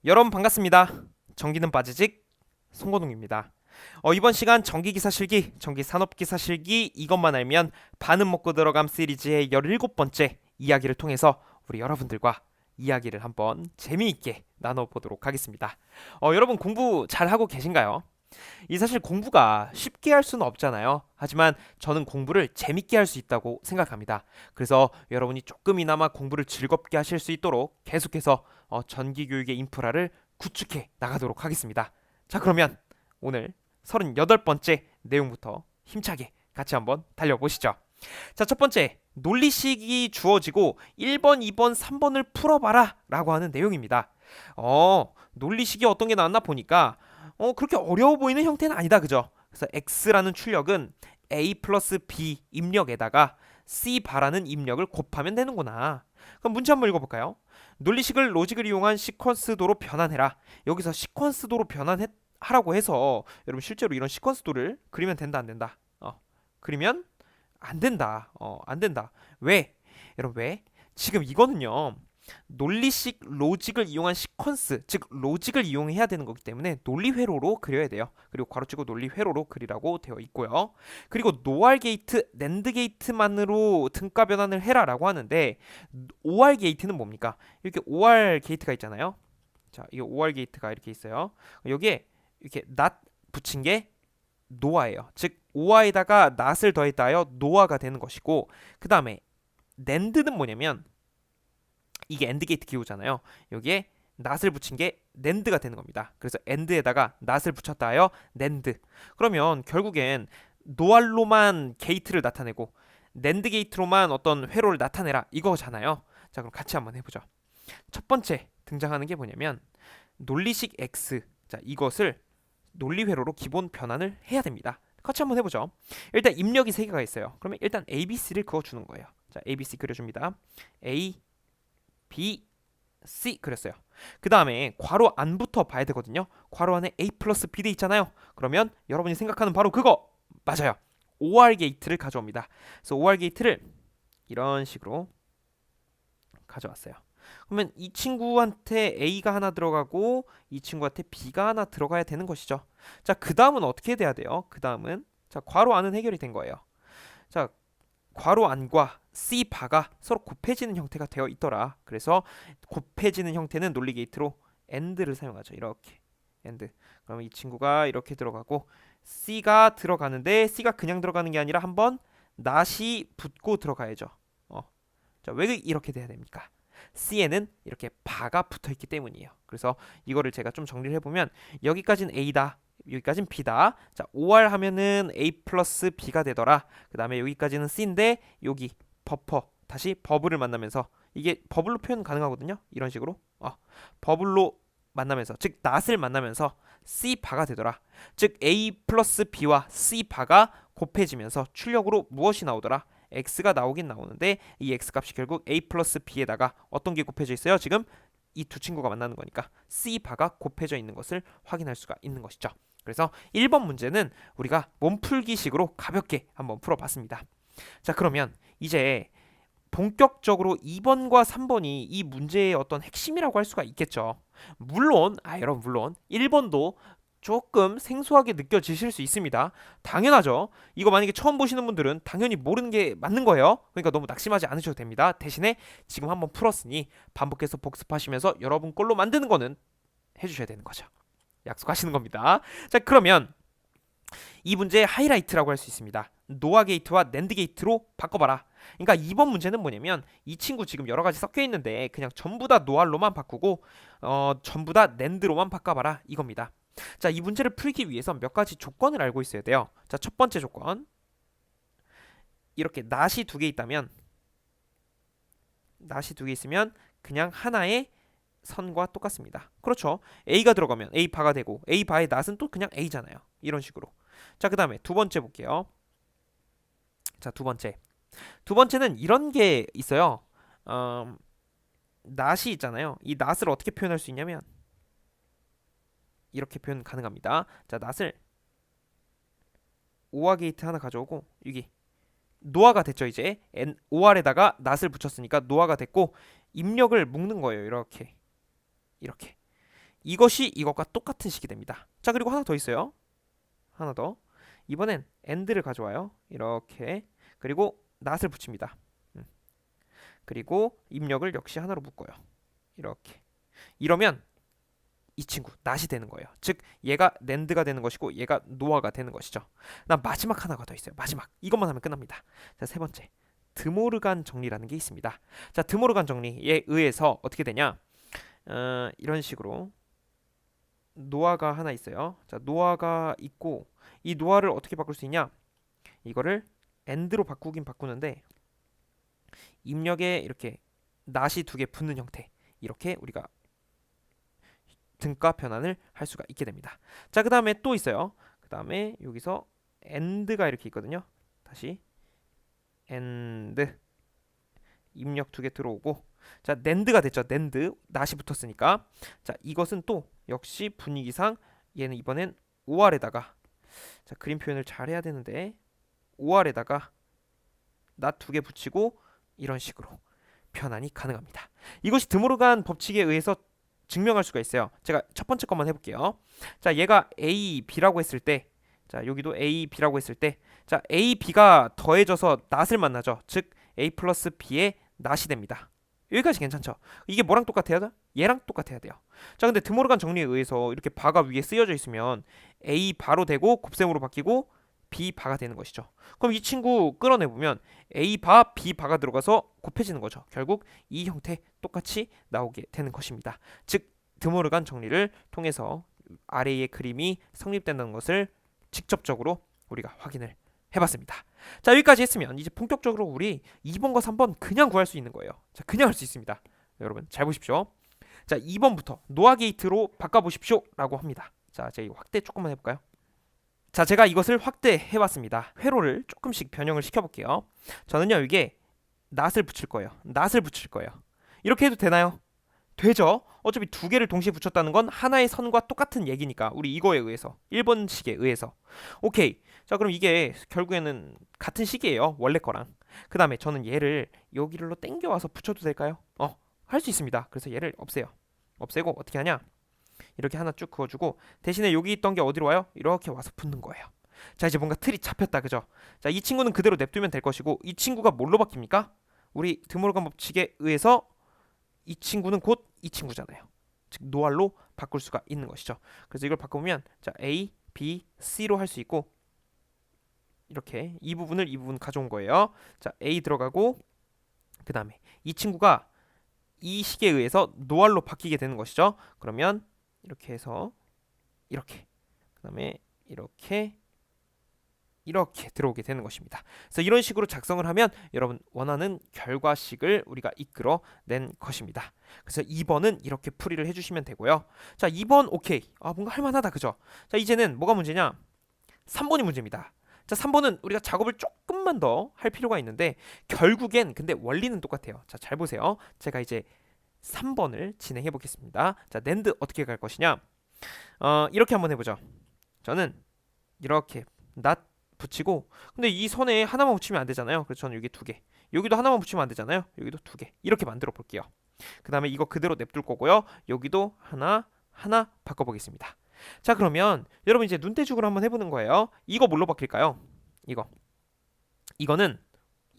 여러분 반갑습니다. 전기는 빠지직 송건웅입니다. 이번 시간 전기기사 실기, 전기산업기사 실기 이것만 알면 반은 먹고 들어감 시리즈의 17번째 이야기를 통해서 우리 여러분들과 이야기를 한번 재미있게 나눠보도록 하겠습니다. 여러분 공부 잘하고 계신가요? 이 사실 공부가 쉽게 할 수는 없잖아요. 하지만 저는 공부를 재밌게 할 수 있다고 생각합니다. 그래서 여러분이 조금이나마 공부를 즐겁게 하실 수 있도록 계속해서 전기교육의 인프라를 구축해 나가도록 하겠습니다. 자, 그러면 오늘 38번째 내용부터 힘차게 같이 한번 달려보시죠. 자, 첫 번째, 논리식이 주어지고 1번, 2번, 3번을 풀어봐라 라고 하는 내용입니다. 논리식이 어떤 게 나왔나 보니까 그렇게 어려워 보이는 형태는 아니다, 그죠? 그래서 x라는 출력은 a 플러스 b 입력에다가 c 바라는 입력을 곱하면 되는구나. 그럼 문제 한번 읽어볼까요? 논리식을 로직을 이용한 시퀀스도로 변환해라. 여기서 시퀀스도로 변환하라고 해서 여러분 실제로 이런 시퀀스도를 그리면 된다, 안 된다? 그리면 안 된다. 안 된다. 왜? 여러분 왜? 지금 이거는요. 논리식 로직을 이용한 시퀀스, 즉 로직을 이용해야 되는 거기 때문에 논리 회로로 그려야 돼요. 그리고 괄호치고 논리 회로로 그리라고 되어 있고요. 그리고 노알 게이트, 낸드 게이트만으로 등가 변환을 해라라고 하는데 OR 게이트는 뭡니까? 이렇게 OR 게이트가 있잖아요. 자, 이 OR 게이트가 이렇게 있어요. 여기에 이렇게 not 붙인 게 노아예요. 즉 오아에다가 not을 더했다 하여 노아가 되는 것이고, 그 다음에 낸드는 뭐냐면 이게 엔드 게이트 기호잖아요. 여기에 not을 붙인 게 낸드가 되는 겁니다. 그래서 end에다가 not을 붙였다 하여 낸드. 그러면 결국엔 노알로만 게이트를 나타내고 낸드 게이트로만 어떤 회로를 나타내라 이거잖아요. 자, 그럼 같이 한번 해보죠. 첫 번째 등장하는 게 뭐냐면 논리식 x. 자, 이것을 논리 회로로 기본 변환을 해야 됩니다. 같이 한번 해보죠. 일단 입력이 3개가 있어요. 그러면 일단 ABC를 그어주는 거예요. 자, ABC 그려줍니다. A, B, C 그렸어요. 그 다음에 괄호 안부터 봐야 되거든요. 괄호 안에 A 플러스 B 돼 있잖아요. 그러면 여러분이 생각하는 바로 그거 맞아요. OR 게이트를 가져옵니다. 그래서 OR 게이트를 이런 식으로 가져왔어요. 그러면 이 친구한테 A가 하나 들어가고 이 친구한테 B가 하나 들어가야 되는 것이죠. 자, 그 다음은 어떻게 돼야 돼요? 그 다음은 자, 괄호 안은 해결이 된 거예요. 자, 괄호 안과 C 바가 서로 곱해지는 형태가 되어 있더라. 그래서 곱해지는 형태는 논리 게이트로 AND를 사용하죠. 이렇게 AND. 그러면 이 친구가 이렇게 들어가고 C가 들어가는데 C가 그냥 들어가는 게 아니라 한번 not이 붙고 들어가야죠. 자, 왜 이렇게 돼야 됩니까? C에는 이렇게 바가 붙어 있기 때문이에요. 그래서 이거를 제가 좀 정리를 해보면 여기까지는 A다. 여기까지는 B다. 자, OR 하면은 A 플러스 B가 되더라. 그 다음에 여기까지는 C인데 여기 버퍼 다시 버블을 만나면서 이게 버블로 표현 가능하거든요. 이런 식으로 버블로 만나면서 즉 not을 만나면서 C 바가 되더라. 즉 A 플러스 B와 C 바가 곱해지면서 출력으로 무엇이 나오더라? x가 나오긴 나오는데 이 x 값이 결국 a 플러스 b에다가 어떤 게 곱해져 있어요? 지금 이 두 친구가 만나는 거니까 c 바가 곱해져 있는 것을 확인할 수가 있는 것이죠. 그래서 1번 문제는 우리가 몸풀기식으로 가볍게 한번 풀어봤습니다. 자, 그러면 이제 본격적으로 2번과 3번이 이 문제의 어떤 핵심이라고 할 수가 있겠죠. 물론 여러분 물론 1번도 조금 생소하게 느껴지실 수 있습니다. 당연하죠. 이거 만약에 처음 보시는 분들은 당연히 모르는 게 맞는 거예요. 그러니까 너무 낙심하지 않으셔도 됩니다. 대신에 지금 한번 풀었으니 반복해서 복습하시면서 여러분 걸로 만드는 거는 해주셔야 되는 거죠. 약속하시는 겁니다. 자, 그러면 이 문제의 하이라이트라고 할 수 있습니다. 노아 게이트와 낸드 게이트로 바꿔봐라. 그러니까 이번 문제는 뭐냐면 이 친구 지금 여러 가지 섞여 있는데 그냥 전부 다 노알로만 바꾸고 전부 다 낸드로만 바꿔봐라 이겁니다. 자, 이 문제를 풀기 위해서 몇 가지 조건을 알고 있어야 돼요. 자, 첫 번째 조건. 이렇게 not이 2개 있다면 not이 2개 있으면 그냥 하나의 선과 똑같습니다. 그렇죠. A가 들어가면 A 바가 되고 A 바의 not은 또 그냥 A잖아요. 이런 식으로. 자, 그 다음에 두 번째 볼게요. 자, 두 번째. 두 번째는 이런 게 있어요. not이 있잖아요. 이 not을 어떻게 표현할 수 있냐면 이렇게 표현 가능합니다. 자, not을 OR 게이트 하나 가져오고 여기 노아가 됐죠. 이제 OR에다가 not을 붙였으니까 노아가 됐고 입력을 묶는 거예요. 이렇게 이것이 이것과 똑같은 식이 됩니다. 자, 그리고 하나 더 있어요. 하나 더. 이번엔 AND를 가져와요. 이렇게. 그리고 낫을 붙입니다. 그리고 입력을 역시 하나로 묶어요. 이렇게. 이러면 이 친구 낫이 되는 거예요. 즉 얘가 낸드가 되는 것이고 얘가 노아가 되는 것이죠. 나 마지막 하나가 더 있어요. 마지막. 이것만 하면 끝납니다. 자, 세 번째. 드모르간 정리라는 게 있습니다. 자, 드모르간 정리에 의해서 어떻게 되냐? 이런 식으로 노아가 하나 있어요. 자, 노아가 있고 이 노아를 어떻게 바꿀 수 있냐? 이거를 AND로 바꾸긴 바꾸는데 입력에 이렇게 낫이 두 개 붙는 형태. 이렇게 우리가 등가 변환을 할 수가 있게 됩니다. 자, 그 다음에 또 있어요. 그 다음에 여기서 AND가 이렇게 있거든요. 다시 AND 입력 두 개 들어오고, 자, NAND가 됐죠. NAND 낫이 붙었으니까. 자, 이것은 또 역시 분위기상 얘는 이번엔 OR에다가, 자, 그림 표현을 잘 해야 되는데 OR에다가 낫 두 개 붙이고 이런 식으로 변환이 가능합니다. 이것이 드모르간 법칙에 의해서 증명할 수가 있어요. 제가 첫 번째 것만 해볼게요. 자, 얘가 A, B라고 했을 때, 자, 여기도 A, B라고 했을 때, 자, A, B가 더해져서 낫을 만나죠. 즉 A 플러스 B의 낫이 됩니다. 여기까지 괜찮죠? 이게 뭐랑 똑같아야 돼? 얘랑 똑같아야 돼요. 자, 근데 드모르간 정리에 의해서 이렇게 바가 위에 쓰여져 있으면 A 바로 되고 곱셈으로 바뀌고 B 바가 되는 것이죠. 그럼 이 친구 끌어내보면 A 바, B 바가 들어가서 곱해지는 거죠. 결국 이 형태 똑같이 나오게 되는 것입니다. 즉 드모르간 정리를 통해서 아래의 그림이 성립된다는 것을 직접적으로 우리가 확인을 해봤습니다. 자, 여기까지 했으면 이제 본격적으로 우리 2번과 3번 그냥 구할 수 있는 거예요. 자, 그냥 할 수 있습니다. 여러분 잘 보십시오. 자, 2번부터 노아 게이트로 바꿔보십시오 라고 합니다. 자, 제가 확대 조금만 해볼까요? 자, 제가 이것을 확대해봤습니다. 회로를 조금씩 변형을 시켜볼게요. 저는요, 이게 낫을 붙일 거예요. 낫을 붙일 거예요. 이렇게 해도 되나요? 되죠. 어차피 두 개를 동시에 붙였다는 건 하나의 선과 똑같은 얘기니까 우리 이거에 의해서 1번식에 의해서 오케이. 자, 그럼 이게 결국에는 같은 식이에요. 원래 거랑. 그 다음에 저는 얘를 여기로 땡겨와서 붙여도 될까요? 할 수 있습니다. 그래서 얘를 없애요. 없애고 어떻게 하냐? 이렇게 하나 쭉 그어주고 대신에 여기 있던 게 어디로 와요? 이렇게 와서 붙는 거예요. 자, 이제 뭔가 틀이 잡혔다, 그죠? 자, 이 친구는 그대로 냅두면 될 것이고 이 친구가 뭘로 바뀝니까? 우리 드모르간 법칙에 의해서 이 친구는 곧 이 친구잖아요. 즉 노알로 바꿀 수가 있는 것이죠. 그래서 이걸 바꾸면 자, A, B, C로 할 수 있고 이렇게 이 부분을 이 부분 가져온 거예요. 자, A 들어가고 그 다음에 이 친구가 이 식에 의해서 노알로 바뀌게 되는 것이죠. 그러면 이렇게 해서 이렇게 그 다음에 이렇게 들어오게 되는 것입니다. 그래서 이런 식으로 작성을 하면 여러분 원하는 결과식을 우리가 이끌어낸 것입니다. 그래서 2번은 이렇게 풀이를 해주시면 되고요. 자, 2번 오케이. 뭔가 할만하다, 그죠? 자, 이제는 뭐가 문제냐? 3번이 문제입니다. 자, 3번은 우리가 작업을 조금만 더 할 필요가 있는데 결국엔 근데 원리는 똑같아요. 자, 잘 보세요. 제가 이제 3번을 진행해 보겠습니다. 자, 낸드 어떻게 갈 것이냐? 이렇게 한번 해보죠. 저는 이렇게 낫 붙이고 근데 이 선에 하나만 붙이면 안 되잖아요. 그래서 저는 여기 두 개, 여기도 하나만 붙이면 안 되잖아요. 여기도 두 개 이렇게 만들어 볼게요. 그 다음에 이거 그대로 냅둘 거고요. 여기도 하나 바꿔보겠습니다. 자, 그러면 여러분 이제 눈대중으로 한번 해보는 거예요. 이거 뭘로 바뀔까요? 이거는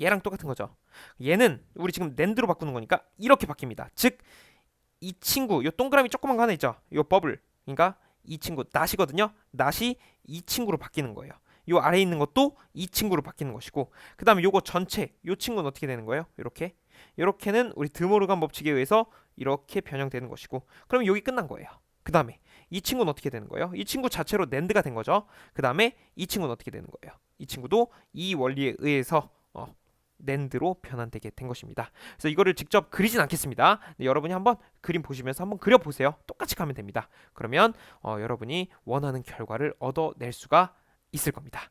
얘랑 똑같은 거죠. 얘는 우리 지금 낸드로 바꾸는 거니까 이렇게 바뀝니다. 즉 이 친구 요 동그라미 조그만 거 하나 있죠. 요 버블, 그러니까 이 친구 낫이거든요. 낫이 이 친구로 바뀌는 거예요. 요 아래에 있는 것도 이 친구로 바뀌는 것이고 그 다음에 요거 전체 요 친구는 어떻게 되는 거예요? 요렇게는 우리 드모르간 법칙에 의해서 이렇게 변형되는 것이고 그럼 여기 끝난 거예요. 그 다음에 이 친구는 어떻게 되는 거예요? 이 친구 자체로 낸드가 된 거죠. 그 다음에 이 친구는 어떻게 되는 거예요? 이 친구도 이 원리에 의해서 낸드로 변환되게 된 것입니다. 그래서 이거를 직접 그리진 않겠습니다. 여러분이 한번 그림 보시면서 한번 그려보세요. 똑같이 가면 됩니다. 그러면 여러분이 원하는 결과를 얻어낼 수가 있을 겁니다.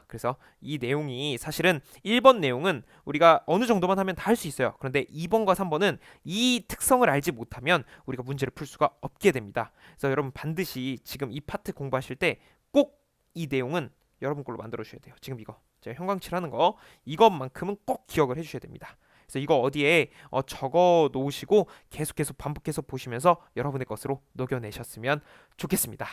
그래서 이 내용이 사실은 1번 내용은 우리가 어느 정도만 하면 다 할 수 있어요. 그런데 2번과 3번은 이 특성을 알지 못하면 우리가 문제를 풀 수가 없게 됩니다. 그래서 여러분 반드시 지금 이 파트 공부하실 때 꼭 이 내용은 여러분 걸로 만들어 주셔야 돼요. 지금 이거 제가 형광칠 하는 거 이것만큼은 꼭 기억을 해주셔야 됩니다. 그래서 이거 어디에 적어 놓으시고 계속 반복해서 보시면서 여러분의 것으로 녹여내셨으면 좋겠습니다.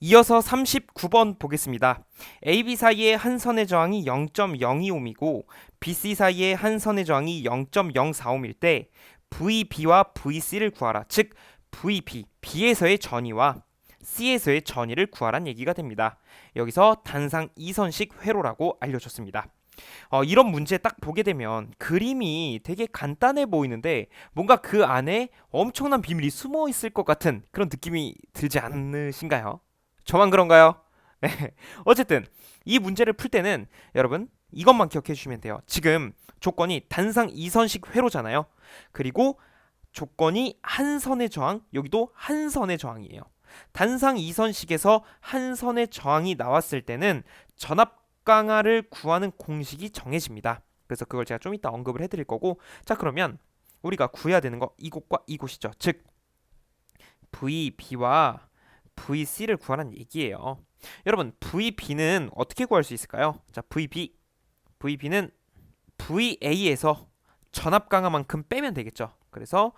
이어서 39번 보겠습니다. AB 사이의 한 선의 저항이 0.025옴이고 BC 사이의 한 선의 저항이 0.045옴일 때 VB와 VC를 구하라. 즉 VB, B에서의 전위와 C에서의 전위를 구하란 얘기가 됩니다. 여기서 단상 이선식 회로라고 알려줬습니다. 이런 문제 딱 보게 되면 그림이 되게 간단해 보이는데 뭔가 그 안에 엄청난 비밀이 숨어 있을 것 같은 그런 느낌이 들지 않으신가요? 저만 그런가요? 네. 어쨌든 이 문제를 풀 때는 여러분 이것만 기억해 주시면 돼요. 지금 조건이 단상 이선식 회로잖아요. 그리고 조건이 한 선의 저항, 여기도 한 선의 저항이에요. 단상 이선식에서 한 선의 저항이 나왔을 때는 전압 강화를 구하는 공식이 정해집니다. 그래서 그걸 제가 좀 이따 언급을 해드릴 거고, 자 그러면 우리가 구해야 되는 거 이곳과 이곳이죠. 즉 VB와 VC를 구하라는 얘기예요. 여러분 VB는 어떻게 구할 수 있을까요? 자 VB는 VA에서 전압 강화만큼 빼면 되겠죠. 그래서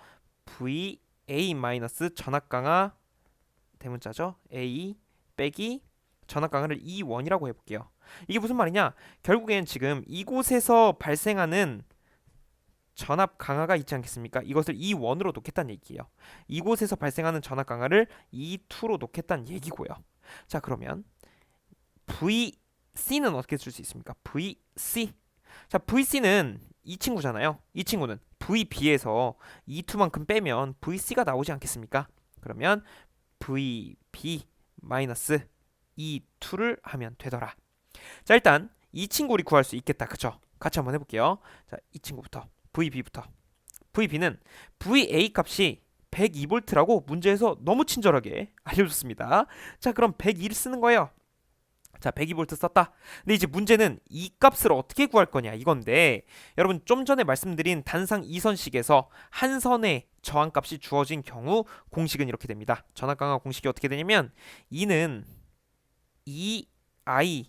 VA 마이너스 전압 강화 대문자죠. A 빼기 전압 강화를 E1이라고 해볼게요. 이게 무슨 말이냐? 결국엔 지금 이곳에서 발생하는 전압 강화가 있지 않겠습니까? 이것을 E1으로 놓겠다는 얘기예요. 이곳에서 발생하는 전압 강화를 E2로 놓겠다는 얘기고요. 자 그러면 VC는 어떻게 쓸 수 있습니까? VC. 자 VC는 이 친구잖아요. 이 친구는 VB에서 E2만큼 빼면 VC가 나오지 않겠습니까? 그러면 VB 마이너스 E2를 하면 되더라. 자 일단 이 친구 우리 구할 수 있겠다. 그쵸? 같이 한번 해볼게요. 자 이 친구부터 VB부터. VB는 VA 값이 102V라고 문제에서 너무 친절하게 알려줬습니다. 자 그럼 102를 쓰는 거예요. 자 102V 썼다. 근데 이제 문제는 이 값을 어떻게 구할 거냐 이건데, 여러분 좀 전에 말씀드린 단상 이선식에서 한 선의 저항값이 주어진 경우 공식은 이렇게 됩니다. 전압 강화 공식이 어떻게 되냐면 E는 2I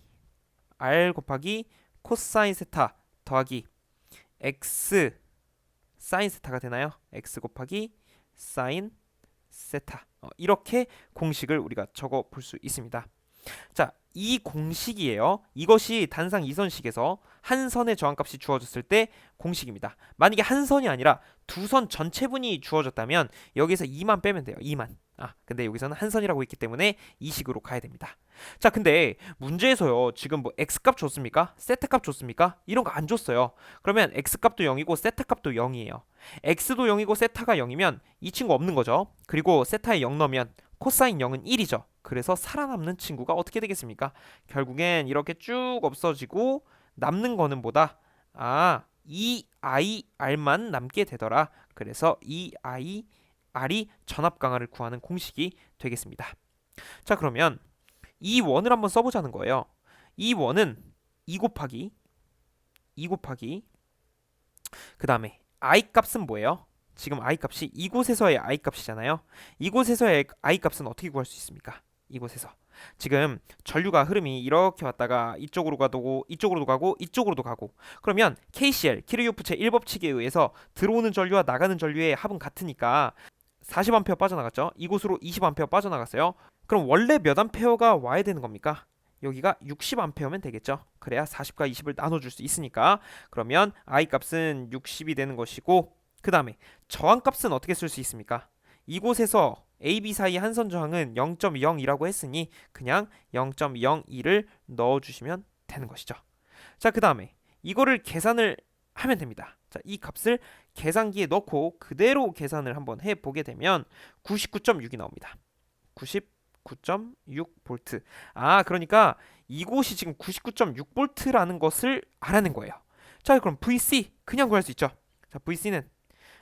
R 곱하기 코사인 세타 더하기 X 사인 세타가 되나요? X 곱하기 사인 세타. 이렇게 공식을 우리가 적어 볼 수 있습니다. 자, 이 공식이에요. 이것이 단상 이선식에서 한 선의 저항값이 주어졌을 때 공식입니다. 만약에 한 선이 아니라 두 선 전체분이 주어졌다면 여기서 2만 빼면 돼요. 2만. 근데 여기서는 한 선이라고 했기 때문에 이 식으로 가야 됩니다. 자, 근데 문제에서요. 지금 뭐 x값 줬습니까? 세타값 줬습니까? 이런 거 안 줬어요. 그러면 x값도 0이고 세타값도 0이에요. x도 0이고 세타가 0이면 이 친구 없는 거죠. 그리고 세타에 0 넣으면 코사인 0은 1이죠. 그래서 살아남는 친구가 어떻게 되겠습니까? 결국엔 이렇게 쭉 없어지고 남는 거는 뭐다? 이 IR만 남게 되더라. 그래서 이 IR이 전압 강화를 구하는 공식이 되겠습니다. 자 그러면 이 원을 한번 써보자는 거예요. 이 원은 2 곱하기 그 다음에 I 값은 뭐예요? 지금 I 값이 이곳에서의 I 값이잖아요. 이곳에서의 I 값은 어떻게 구할 수 있습니까? 이곳에서 지금 전류가 흐름이 이렇게 왔다가 이쪽으로 가고 이쪽으로도 가고 이쪽으로도 가고, 그러면 KCL 키르요프체 1법칙에 의해서 들어오는 전류와 나가는 전류의 합은 같으니까 40A 빠져나갔죠. 이곳으로 20A 빠져나갔어요. 그럼 원래 몇 암페어가 와야 되는 겁니까? 여기가 60A면 되겠죠. 그래야 40과 20을 나눠줄 수 있으니까. 그러면 I 값은 60이 되는 것이고, 그 다음에 저항값은 어떻게 쓸 수 있습니까? 이곳에서 AB 사이 한선 저항은 0.02라고 했으니 그냥 0.02를 넣어주시면 되는 것이죠. 자, 그 다음에 이거를 계산을 하면 됩니다. 자, 이 값을 계산기에 넣고 그대로 계산을 한번 해보게 되면 99.6이 나옵니다. 99.6V. 그러니까 이곳이 지금 99.6V라는 것을 알아낸 거예요. 자, 그럼 VC 그냥 구할 수 있죠. 자, VC는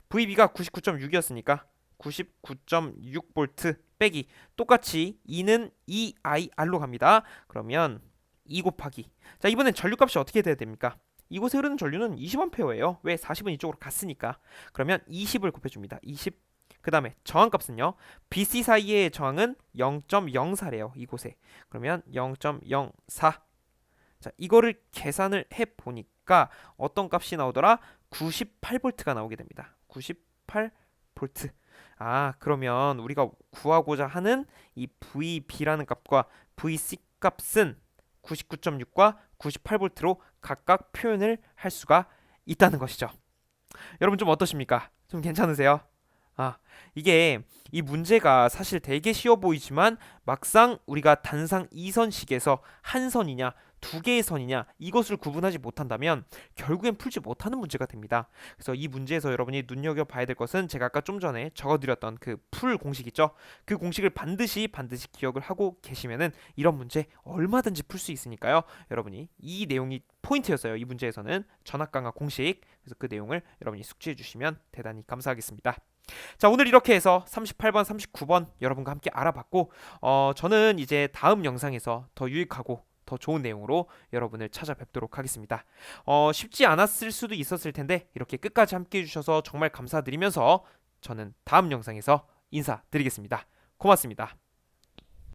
VB가 99.6이었으니까 99.6V 빼기 똑같이 2는 2IR로 갑니다. 그러면 2 곱하기, 자 이번엔 전류값이 어떻게 돼야 됩니까? 이곳에 흐르는 전류는 20A예요. 왜? 40은 이쪽으로 갔으니까. 그러면 20을 곱해줍니다. 20. 그 다음에 저항값은요. BC 사이의 저항은 0.04래요. 이곳에. 그러면 0.04. 자, 이거를 계산을 해보니까 어떤 값이 나오더라? 98V가 나오게 됩니다. 98V. 그러면 우리가 구하고자 하는 이 VB라는 값과 VC 값은 99.6과 98V로 각각 표현을 할 수가 있다는 것이죠. 여러분 좀 어떠십니까? 좀 괜찮으세요? 아, 이게 이 문제가 사실 되게 쉬워 보이지만 막상 우리가 단상 2선식에서 한 선이냐 두 개의 선이냐 이것을 구분하지 못한다면 결국엔 풀지 못하는 문제가 됩니다. 그래서 이 문제에서 여러분이 눈여겨봐야 될 것은 제가 아까 좀 전에 적어드렸던 그 풀 공식 있죠? 그 공식을 반드시 기억을 하고 계시면은 이런 문제 얼마든지 풀 수 있으니까요. 여러분이 이 내용이 포인트였어요. 이 문제에서는 전학강화 공식. 그래서 그 내용을 여러분이 숙지해 주시면 대단히 감사하겠습니다. 자, 오늘 이렇게 해서 38번, 39번 여러분과 함께 알아봤고 저는 이제 다음 영상에서 더 유익하고 더 좋은 내용으로 여러분을 찾아뵙도록 하겠습니다. 쉽지 않았을 수도 있었을 텐데 이렇게 끝까지 함께 해주셔서 정말 감사드리면서 저는 다음 영상에서 인사드리겠습니다. 고맙습니다.